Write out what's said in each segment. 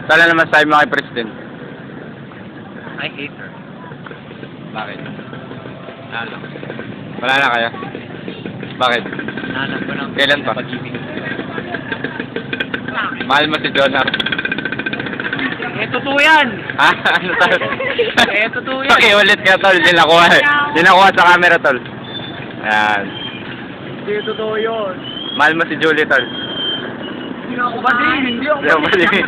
Tala naman sabi mo kay President. I hate her. Bakit? Lalo. Wala na kayo? Bakit? Nanap ko ng Kailan pa? pag-ibig. Mahal mo si Jonar? Eh, totoo yan! Ha? Ano tol? Eh, totoo yan. Pakiulit ka tol, dinakuha. Dinakuha sa camera tol. Ayan. Hindi, totoo yun. Mahal mo si Julie tol. Hindi ako bading. Hindi ako Hindi ako bading. bading.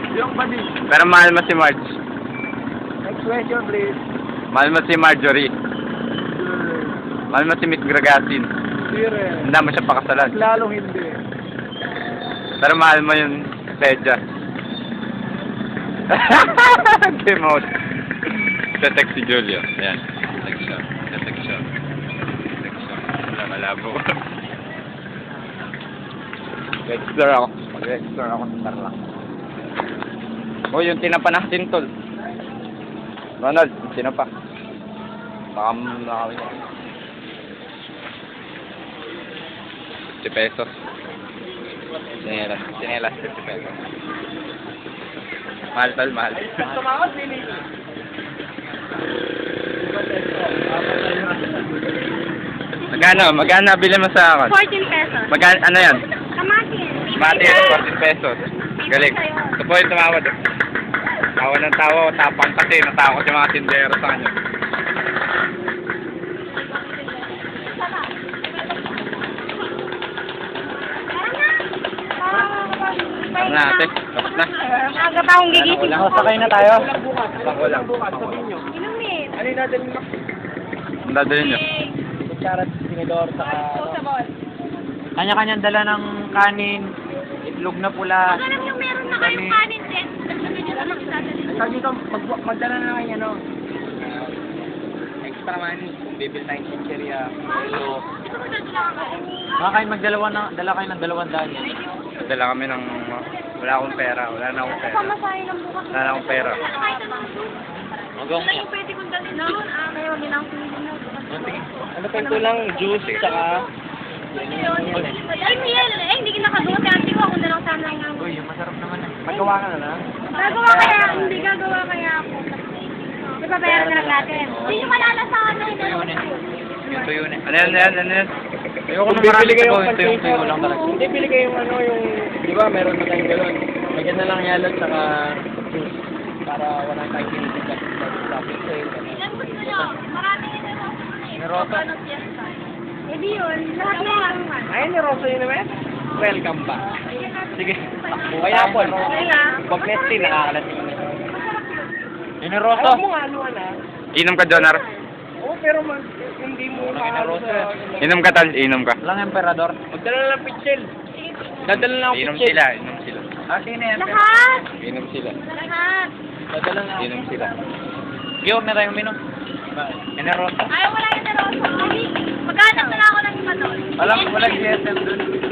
Hindi ako bading. Pero mahal mo si Marge. Next question, please. Mahal mo si Marjorie. Mahal mo si Miss Gragasin. Hindi rin. Hindi mo siya pakasalan. Lalong hindi. Pero mahal mo yung Teja. Game out. Text si Julio. Ayan. Text siya. Text siya. Text siya. Wala, malabo. Extra ako. Mag-extra ako ng tarla. Oh, yung tinapa natin, tol. Ronald, yung tinapa. Baka nakawin niya. 50 pesos. Sinelas. Sinelas, 50 pesos. Mahal, tol, mahal. Tumawad, Lili. Magkano bilhin mo sa akin? 14 pesos. Magkano, ano yan? Kamatis. Mati, 14 pesos. Galing. Ito po yung tumawad. Tawa ng tawa, tapang kasi, natakot yung mga tindero sa kanya. Ano na ate? Tapos na. Aga pa akong gigising. Sakay na tayo. Walang. Inumin. Ano yung natin mo? Ang dadalhin nyo? Kutsara, tinidor, saka... Disposable. Kanya-kanyang dala ng kanin, itlog na pula. Pag alam yung meron na kayong kanin din, sabi nyo lang isadalhin. Sabi dito, magdala na lang yan, extra money, bibil na yung chicheria. So, baka kayo dala kayo ng 200. Dala kami ng... Wala akong pera. Wala na akong pera. Pamasahe ng bukas. Wala na akong pera. Kahit anong soup. Magong. Wala yung pwede kong dalhin doon. Kaya wag nilang pinili na. Ano pa ito lang, juice, saka... Ay, Miel! Eh, hindi ka nakagawa. Kaya ante ko ako na lang sana nga. Uy, masarap naman eh. Magawa ka na lang. Gagawa kaya, hindi gagawa kaya ako. Di ba bayaran na lang natin? Hindi nyo malalasahan na hindi naman. Yung tuyo na. Ano yan, ano yan? Ayoko na marami ito, yung tuyo lang talaga. Hindi, pili kayo yung di ba, meron na tayong galon. Lagyan na lang yalot, saka juice. Para wala tayong kinitig at traffic sale. Ilan gusto nyo? Maraming ito. Niroto. Paano fiesta? Eh di yun, lahat na lang man. Ay, niroto yun naman. Welcome ba? Sige, takbo kaya po. Pag Nestle, nakakalating. Niroto. Ayaw mo nga, na. Inom ka, Jonar. Oo, pero hindi mo niroto. Inom ka, tal. Inom ka. Lang emperador. Magdala lang ng pitchel. Dadala lang ng Inom pitchel. sila, inom sila. Ah, sige na yan. Lahat! Inom sila. Lahat! Dadala na. Inom sila. Giyog na tayong minom. Niroto. Ayaw, wala yung narosa. Maghanap na lang ako ng iba doon. Walang GSM dun.